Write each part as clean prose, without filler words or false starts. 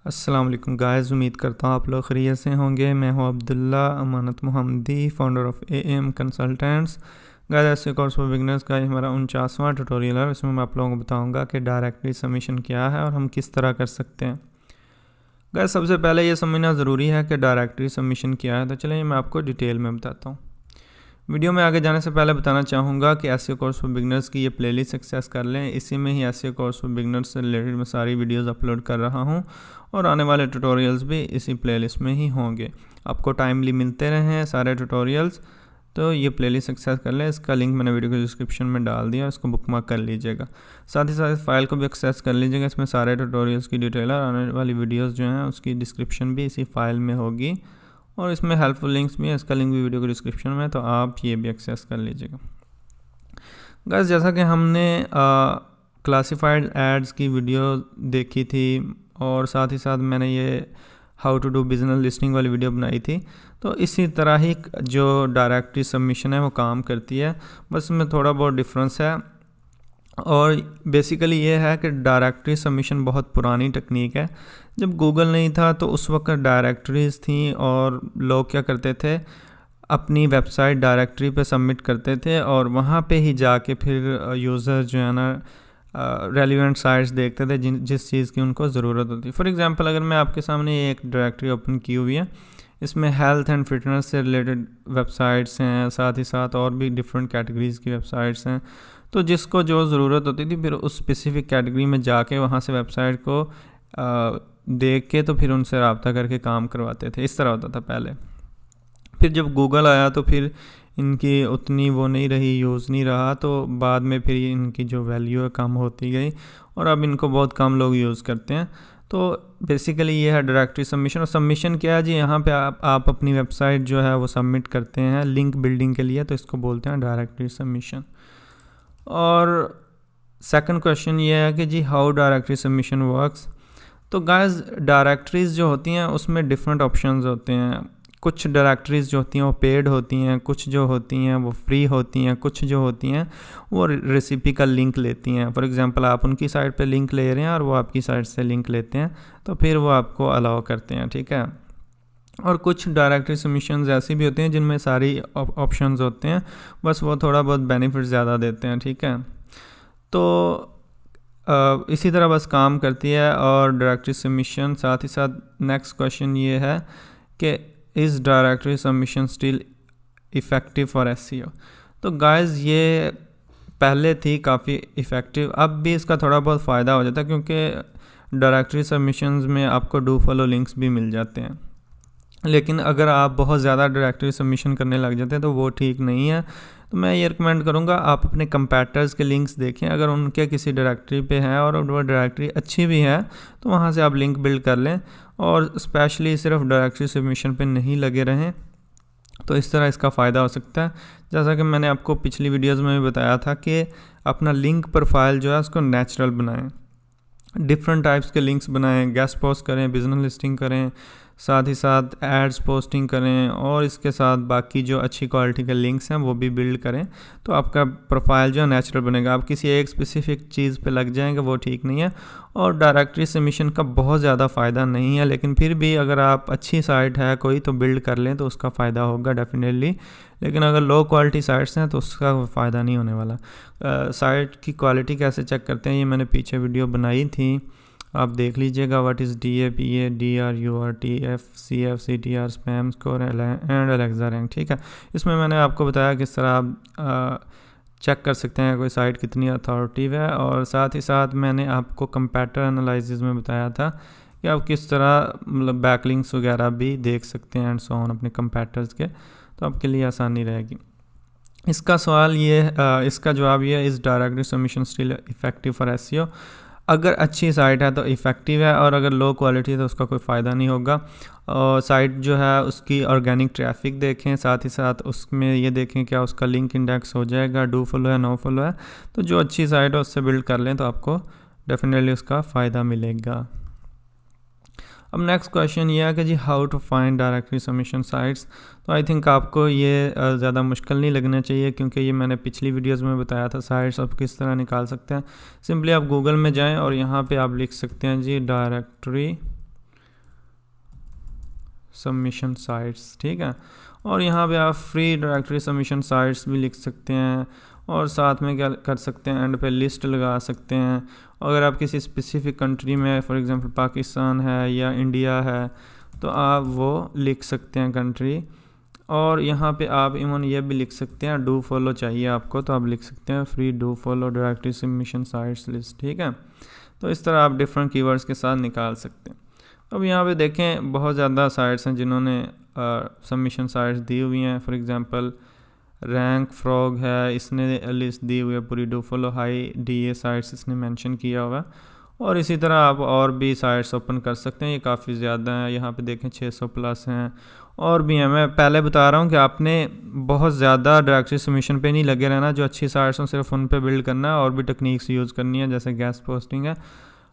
अस्सलाम वालेकुम गाइस, उम्मीद करता हूँ आप लोग खैरियत से होंगे। मैं हूँ Abdullah Amanat Mohammadi, founder of AM consultants. Guys, ऐसे कोर्स फॉर बिगनर्स का ये हमारा 49वां ट्यूटोरियल है। इसमें मैं आप लोगों को बताऊंगा कि डायरेक्टरी सबमिशन क्या है और हम किस तरह कर सकते हैं। गाइस, सबसे पहले ये समझना ज़रूरी है कि डायरेक्टरी सबमिशन क्या है। तो चलिए मैं आपको डिटेल में बताता हूँ। वीडियो में आगे जाने से पहले बताना चाहूँगा कि एसईओ कोर्स फॉर बिगनर्स की ये प्लेलिस्ट एक्सेस कर लें। इसी में ही एसईओ कोर्स फॉर बिगनर्स से रिलेटेड मैं सारी वीडियोस अपलोड कर रहा हूँ और आने वाले ट्यूटोरियल्स भी इसी प्लेलिस्ट में ही होंगे। आपको टाइमली मिलते रहें सारे ट्यूटोरियल्स, तो ये प्लेलिस्ट एक्सेस कर लें। इसका लिंक मैंने वीडियो के डिस्क्रिप्शन में डाल दिया, इसको बुकमार्क कर लीजिएगा। साथ ही साथ फाइल को भी एक्सेस कर लीजिएगा। इसमें सारे ट्यूटोरियल्स की डिटेल और आने वाली वीडियोज़ जो हैं उसकी डिस्क्रिप्शन भी इसी फाइल में होगी और इसमें हेल्पफुल लिंक्स भी है। इसका लिंक भी वीडियो के डिस्क्रिप्शन में है, तो आप ये भी एक्सेस कर लीजिएगा। गाइस, जैसा कि हमने क्लासिफाइड एड्स की वीडियो देखी थी और साथ ही साथ मैंने ये how to do business listing वाली वीडियो बनाई थी, तो इसी तरह ही जो डायरेक्टरी सबमिशन है वो काम करती है, बस इसमें थोड़ा बहुत डिफरेंस है। और बेसिकली ये है कि डायरेक्टरी सबमिशन बहुत पुरानी टेक्निक है। जब गूगल नहीं था तो उस वक्त डायरेक्टरीज़ थी और लोग क्या करते थे, अपनी वेबसाइट डायरेक्टरी पे सबमिट करते थे और वहाँ पे ही जाके फिर यूज़र जो है ना रेलिवेंट साइट्स देखते थे जिस चीज़ की उनको ज़रूरत होती। फॉर एग्जांपल, अगर मैं आपके सामने एक डायरेक्टरी ओपन की हुई है, इसमें हेल्थ एंड फिटनेस से रिलेटेड वेबसाइट्स हैं, साथ ही साथ और भी डिफरेंट कैटेगरीज़ की वेबसाइट्स हैं। तो जिसको जो ज़रूरत होती थी फिर उस स्पेसिफ़िक कैटेगरी में जाके वहाँ से वेबसाइट को देख के तो फिर उनसे रब्ता करके काम करवाते थे। इस तरह होता था पहले। फिर जब गूगल आया तो फिर इनकी उतनी वो नहीं रही, यूज़ नहीं रहा, तो बाद में फिर इनकी जो वैल्यू है कम होती गई और अब इनको बहुत कम लोग यूज़ करते हैं। तो बेसिकली ये है डायरेक्टरी सबमिशन। और सबमिशन क्या है जी, यहाँ पे आप अपनी वेबसाइट जो है वो सबमिट करते हैं लिंक बिल्डिंग के लिए, तो इसको बोलते हैं डायरेक्टरी सबमिशन। और सेकंड क्वेश्चन ये है कि जी हाउ डायरेक्टरी सबमिशन वर्क्स। तो गाइस, डायरेक्टरीज़ जो होती हैं उसमें डिफरेंट ऑप्शंस होते हैं। कुछ डायरेक्टरीज़ जो होती हैं वो पेड होती हैं, कुछ जो होती हैं वो फ्री होती हैं, कुछ जो होती हैं वो रेसिपी का लिंक लेती हैं। फॉर एग्जांपल, आप उनकी साइट पे लिंक ले रहे हैं और वो आपकी साइट से लिंक लेते हैं, तो फिर वो आपको अलाउ करते हैं, ठीक है। और कुछ डायरेक्टरी सबमिशंस ऐसी भी होती हैं जिनमें सारी ऑप्शंस होते हैं, बस वो थोड़ा बहुत बेनिफिट ज़्यादा देते हैं, ठीक है। तो इसी तरह बस काम करती है और डायरेक्टरी सबमिशन। साथ ही साथ नेक्स्ट क्वेश्चन ये है कि is directory submission still effective for SEO. तो गाइस, ये पहले थी काफ़ी इफ़ेक्टिव, अब भी इसका थोड़ा बहुत फ़ायदा हो जाता है क्योंकि डायरेक्टरी सबमिशंस में आपको डू फॉलो लिंक्स भी मिल जाते हैं। लेकिन अगर आप बहुत ज़्यादा डायरेक्टरी सबमिशन करने लग जाते हैं तो वो ठीक नहीं है। तो मैं ये रिकमेंड करूँगा आप अपने कंपैटर्स के लिंक्स देखें। अगर उनके किसी डायरेक्टरी पे हैं और वो डायरेक्टरी अच्छी भी है तो वहाँ से आप लिंक बिल्ड कर लें और स्पेशली सिर्फ डायरेक्टरी सबमिशन पे नहीं लगे रहें, तो इस तरह इसका फ़ायदा हो सकता है। जैसा कि मैंने आपको पिछली वीडियोज़ में भी बताया था कि अपना लिंक प्रोफाइल जो है उसको नेचुरल बनाएँ, डिफरेंट टाइप्स के लिंक्स बनाएं, गेस्ट पोस्ट करें, बिजनेस लिस्टिंग करें, साथ ही साथ एड्स पोस्टिंग करें और इसके साथ बाकी जो अच्छी क्वालिटी के लिंक्स हैं वो भी बिल्ड करें, तो आपका प्रोफाइल जो है नेचुरल बनेगा। आप किसी एक स्पेसिफिक चीज़ पे लग जाएंगे, वो ठीक नहीं है। और डायरेक्टरी सबमिशन का बहुत ज़्यादा फ़ायदा नहीं है, लेकिन फिर भी अगर आप अच्छी साइट है कोई तो बिल्ड कर लें तो उसका फ़ायदा होगा डेफिनेटली। लेकिन अगर लो क्वालिटी साइट्स हैं तो उसका फ़ायदा नहीं होने वाला। साइट की क्वालिटी कैसे चेक करते हैं, ये मैंने पीछे वीडियो बनाई थी, आप देख लीजिएगा। What is DAPA, DRURT, FCF, CTR, spam score and Alexa rank, ठीक है। इसमें मैंने आपको बताया किस तरह आप चेक कर सकते हैं कोई साइट कितनी अथॉरिटिव है। और साथ ही साथ मैंने आपको कंपैटर एनालिसिस में बताया था कि आप किस तरह मतलब बैकलिंक्स वगैरह भी देख सकते हैं एंड सो ऑन अपने कंपैटर्स के, तो आपके लिए आसानी रहेगी। इसका सवाल ये इसका जवाब ये है, इस directory submission still effective for SEO. अगर अच्छी साइट है तो इफ़ेक्टिव है और अगर लो क्वालिटी है तो उसका कोई फ़ायदा नहीं होगा। और साइट जो है उसकी ऑर्गेनिक ट्रैफिक देखें, साथ ही साथ उसमें ये देखें क्या उसका लिंक इंडेक्स हो जाएगा, डू फॉलो है, नो फॉलो है। तो जो अच्छी साइट है उससे बिल्ड कर लें तो आपको डेफिनेटली उसका फ़ायदा मिलेगा। अब नेक्स्ट क्वेश्चन ये है कि जी how to find directory submission sites. तो आई थिंक आपको ये ज़्यादा मुश्किल नहीं लगना चाहिए क्योंकि ये मैंने पिछली वीडियोस में बताया था साइट्स आप किस तरह निकाल सकते हैं। सिंपली आप गूगल में जाएं और यहाँ पे आप लिख सकते हैं जी डायरेक्टरी सबमिशन साइट्स, ठीक है। और यहाँ पे आप फ्री डायरेक्टरी सबमिशन साइट्स भी लिख सकते हैं और साथ में क्या कर सकते हैं, एंड पे लिस्ट लगा सकते हैं। अगर आप किसी स्पेसिफिक कंट्री में, फॉर एग्जांपल पाकिस्तान है या इंडिया है, तो आप वो लिख सकते हैं कंट्री। और यहाँ पे आप इवन ये भी लिख सकते हैं, डू फॉलो चाहिए आपको तो आप लिख सकते हैं free do follow directory submission sites list, ठीक है। तो इस तरह आप डिफरेंट कीवर्ड्स के साथ निकाल सकते हैं। अब यहाँ पे देखें बहुत ज़्यादा साइट्स हैं जिन्होंने सबमिशन साइट्स दी हुई हैं। फॉर एग्जांपल रैंक फ्रॉग है, इसने लिस्ट दी हुई है पूरी, do follow high DA sites इसने मेंशन किया हुआ है। और इसी तरह आप और भी साइट्स ओपन कर सकते हैं, ये काफ़ी ज़्यादा हैं। यहाँ पे देखें 600 प्लस हैं और भी हैं। मैं पहले बता रहा हूँ कि आपने बहुत ज़्यादा डायरेक्टरी सबमिशन पे नहीं लगे रहना, जो अच्छी साइट्स हों सिर्फ उन पे बिल्ड करना है और भी टेक्निक्स यूज़ करनी है, जैसे गैस पोस्टिंग है।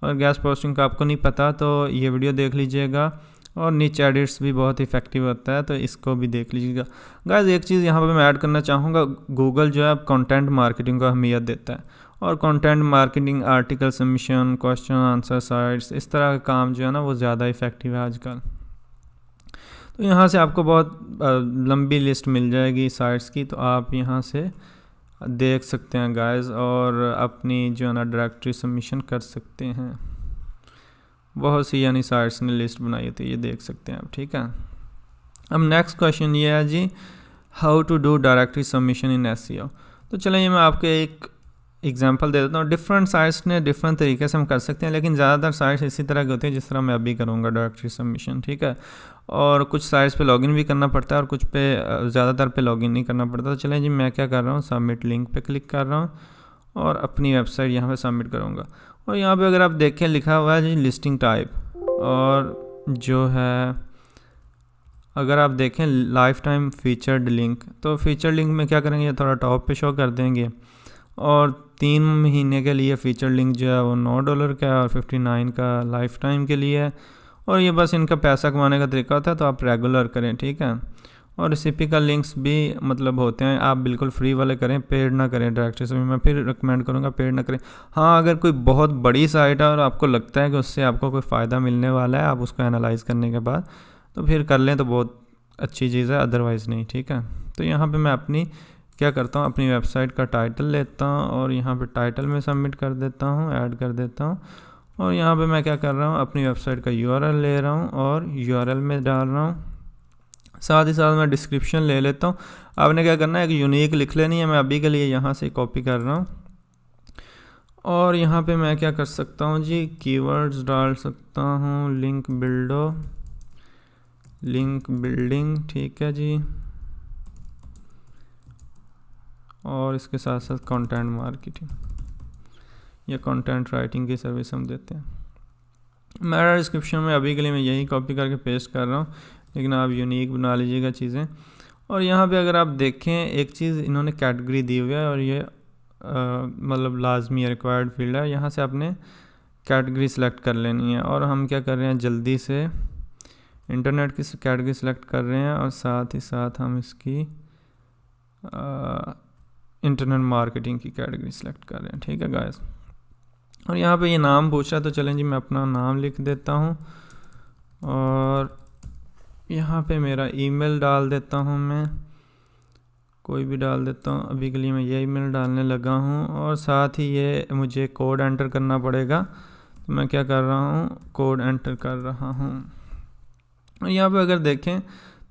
और गैस पोस्टिंग का आपको नहीं पता तो ये वीडियो देख लीजिएगा। और नीच एडिट्स भी बहुत इफेक्टिव होता है, तो इसको भी देख लीजिएगा। गाइस एक चीज़ यहाँ पे मैं ऐड करना चाहूँगा, गूगल जो है अब कंटेंट मार्केटिंग को अहमियत देता है, और content marketing, article submission, question answer sites, इस तरह का काम जो है ना वो ज़्यादा इफेक्टिव है आजकल। तो यहाँ से आपको बहुत लंबी लिस्ट मिल जाएगी साइट्स की, तो आप यहाँ से देख सकते हैं गाइस, और अपनी जो है ना डायरेक्टरी सबमिशन कर सकते हैं। बहुत सी यानी साइट्स ने लिस्ट बनाई थी, ये देख सकते हैं आप, ठीक है। अब नेक्स्ट क्वेश्चन ये है जी, how to do directory submission in SEO। तो चलिए मैं आपको एक एग्जांपल दे देता हूँ। डिफरेंट साइट्स ने डिफरेंट तरीके से हम कर सकते हैं, लेकिन ज़्यादातर साइट्स इसी तरह की होती है जिस तरह मैं अभी करूँगा डायरेक्टरी सबमिशन, ठीक है। और कुछ साइट्स पे लॉगिन भी करना पड़ता है और कुछ पे ज़्यादातर पे लॉगिन नहीं करना पड़ता। तो चलें जी, मैं क्या कर रहा हूँ, सबमिट लिंक पे क्लिक कर रहा हूँ और अपनी वेबसाइट यहाँ पे सबमिट करूँगा। और यहाँ पे अगर आप देखें लिखा हुआ है जी लिस्टिंग टाइप, और जो है अगर आप देखें लाइफ टाइम फीचर्ड लिंक, तो फीचर लिंक में क्या करेंगे, थोड़ा टॉप पे शो कर देंगे। और 3 महीने के लिए फ़ीचर लिंक जो है वो $9 का है और 59 का लाइफ टाइम के लिए है। और ये बस इनका पैसा कमाने का तरीका होता है, तो आप रेगुलर करें, ठीक है। और रेसिपिकल लिंक्स भी मतलब होते हैं, आप बिल्कुल फ्री वाले करें, पेड ना करें डायरेक्टरी से। मैं फिर रिकमेंड करूँगा पेड ना करें। हाँ, अगर कोई बहुत बड़ी साइट है और आपको लगता है कि उससे आपको कोई फ़ायदा मिलने वाला है, आप उसको एनालाइज़ करने के बाद तो फिर कर लें, तो बहुत अच्छी चीज़ है, अदरवाइज़ नहीं, ठीक है। तो यहाँ पर मैं अपनी क्या करता हूँ, अपनी वेबसाइट का टाइटल लेता हूँ और यहाँ पे टाइटल में सबमिट कर देता हूँ, ऐड कर देता हूँ। और यहाँ पे मैं क्या कर रहा हूँ, अपनी वेबसाइट का URL ले रहा हूँ और URL में डाल रहा हूँ। साथ ही साथ मैं डिस्क्रिप्शन ले लेता हूँ। आपने क्या करना है, एक यूनिक लिख लेनी है। मैं अभी के लिए यहाँ से कॉपी कर रहा हूँ और यहाँ पे मैं क्या कर सकता हूँ जी, कीवर्ड्स डाल सकता हूँ, लिंक बिल्डिंग, ठीक है जी। और इसके साथ साथ कंटेंट मार्केटिंग या कंटेंट राइटिंग की सर्विस हम देते हैं। मेरा डिस्क्रिप्शन में अभी के लिए मैं यही कॉपी करके पेस्ट कर रहा हूँ, लेकिन आप यूनिक बना लीजिएगा चीज़ें। और यहाँ पे अगर आप देखें एक चीज़ इन्होंने कैटेगरी दी हुई है, और ये मतलब लाजमी रिक्वायर्ड फील्ड है। यहाँ से आपने कैटेगरी सेलेक्ट कर लेनी है। और हम क्या कर रहे हैं, जल्दी से इंटरनेट की कैटेगरी सेलेक्ट कर रहे हैं और साथ ही साथ हम इसकी इंटरनेट मार्केटिंग की कैटेगरी सेलेक्ट कर रहे हैं, ठीक है गाइस। और यहाँ पे ये नाम पूछ रहा है, तो चलें जी मैं अपना नाम लिख देता हूँ और यहाँ पे मेरा ईमेल डाल देता हूँ, मैं कोई भी डाल देता हूँ। अभी के लिए मैं ये ईमेल डालने लगा हूँ और साथ ही ये मुझे कोड एंटर करना पड़ेगा, तो मैं क्या कर रहा हूँ, कोड एंटर कर रहा हूँ। और यहाँ पे अगर देखें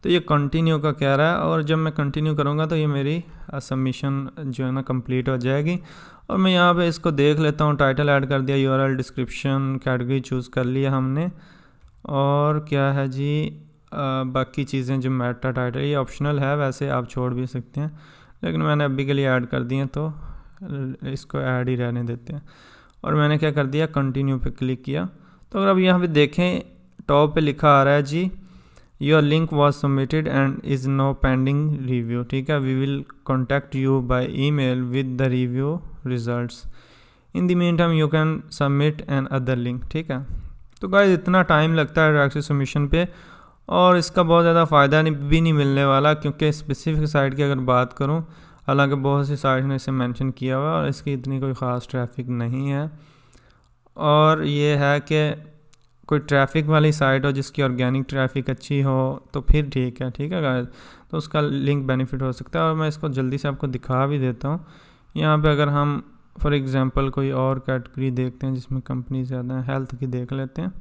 तो ये कंटिन्यू का कह रहा है, और जब मैं कंटिन्यू करूँगा तो ये मेरी सबमिशन जो है ना कंप्लीट हो जाएगी। और मैं यहाँ पे इसको देख लेता हूँ, टाइटल ऐड कर दिया, URL, डिस्क्रिप्शन, कैटेगरी चूज़ कर लिया हमने। और क्या है जी, बाकी चीज़ें जो मेटा टाइटल, ये ऑप्शनल है, वैसे आप छोड़ भी सकते हैं, लेकिन मैंने अभी के लिए ऐड कर दिए तो इसको ऐड ही रहने देते हैं। और मैंने क्या कर दिया, कंटिन्यू पे क्लिक किया। तो अगर अब यहाँ पे देखें टॉप पे लिखा आ रहा है जी, your link was submitted and is no pending review, ठीक है। We will contact you by email with the review results. In the meantime you can submit another link, ठीक है। तो गाइस इतना टाइम लगता है directory submission पे, और इसका बहुत ज़्यादा फ़ायदा भी नहीं मिलने वाला, क्योंकि स्पेसिफिक साइट की अगर बात करूं, हालांकि बहुत सी साइट ने इसे मेंशन किया हुआ है और इसकी इतनी कोई ख़ास ट्रैफिक नहीं है। और ये है कि कोई ट्रैफिक वाली साइट हो जिसकी ऑर्गेनिक ट्रैफिक अच्छी हो तो फिर ठीक है गाइस, तो उसका लिंक बेनिफिट हो सकता है। और मैं इसको जल्दी से आपको दिखा भी देता हूँ। यहाँ पे अगर हम फॉर एग्जांपल कोई और कैटेगरी देखते हैं जिसमें कंपनी ज़्यादा है, हेल्थ की देख लेते हैं,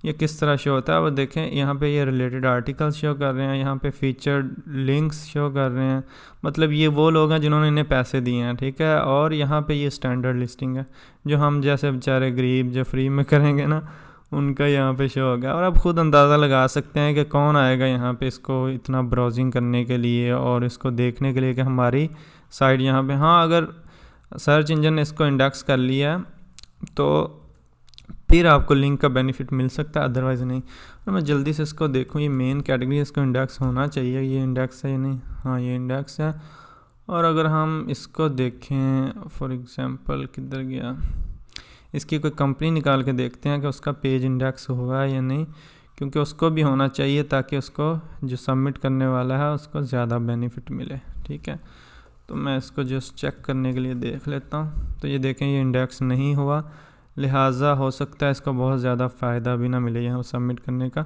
ये किस तरह शो होता है। अब देखें यहाँ पे ये रिलेटेड आर्टिकल्स शो कर रहे हैं, यहाँ पे फीचर्ड लिंक्स शो कर रहे हैं, मतलब ये वो लोग हैं जिन्होंने इन्हें पैसे दिए हैं, ठीक है। और यहाँ पे ये स्टैंडर्ड लिस्टिंग है, जो हम जैसे बेचारे गरीब जो फ्री में करेंगे ना, उनका यहाँ पे शो होगा। और आप ख़ुद अंदाज़ा लगा सकते हैं कि कौन आएगा यहाँ पे इसको इतना ब्राउजिंग करने के लिए और इसको देखने के लिए कि हमारी साइट यहाँ पे, हाँ अगर सर्च इंजन ने इसको इंडेक्स कर लिया है तो फिर आपको लिंक का बेनिफिट मिल सकता है, अदरवाइज़ नहीं। और मैं जल्दी से इसको देखूँ, ये मेन कैटेगरी इसको इंडेक्स होना चाहिए, ये इंडेक्स है या नहीं, हाँ ये इंडेक्स है। और अगर हम इसको देखें फॉर एग्जांपल किधर गया, इसकी कोई कंपनी निकाल के देखते हैं कि उसका पेज इंडेक्स हुआ है या नहीं, क्योंकि उसको भी होना चाहिए ताकि उसको जो सबमिट करने वाला है उसको ज़्यादा बेनिफिट मिले, ठीक है। तो मैं इसको जस्ट चेक करने के लिए देख लेता हूँ। तो ये देखें ये इंडेक्स नहीं हुआ, लिहाजा हो सकता है इसको बहुत ज़्यादा फ़ायदा भी ना मिले यहाँ सबमिट करने का।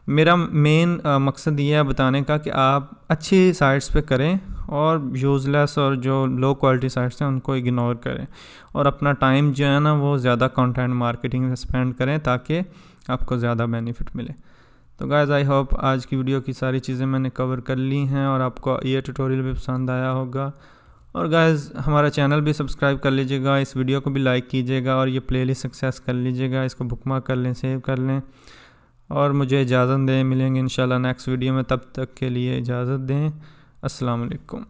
मेरा मेन मकसद ये है बताने का कि आप अच्छी साइट्स पे करें और यूज़लेस और जो लो क्वालिटी साइट्स हैं उनको इग्नोर करें, और अपना टाइम जो है ना वो ज़्यादा कंटेंट मार्केटिंग में स्पेंड करें ताकि आपको ज़्यादा बेनिफिट मिले। तो गाइस आई होप आज की वीडियो की सारी चीज़ें मैंने कवर कर ली हैं और आपको ये ट्यूटोरियल भी पसंद आया होगा। और गाइस हमारा चैनल भी सब्सक्राइब कर लीजिएगा, इस वीडियो को भी लाइक कीजिएगा और ये प्लेलिस्ट सक्सेस कर लीजिएगा, इसको बुकमार्क कर लें, सेव कर लें और मुझे इजाज़त दें। मिलेंगे इंशाल्लाह नेक्स्ट वीडियो में, तब तक के लिए इजाज़त दें। अस्सलाम वालेकुम।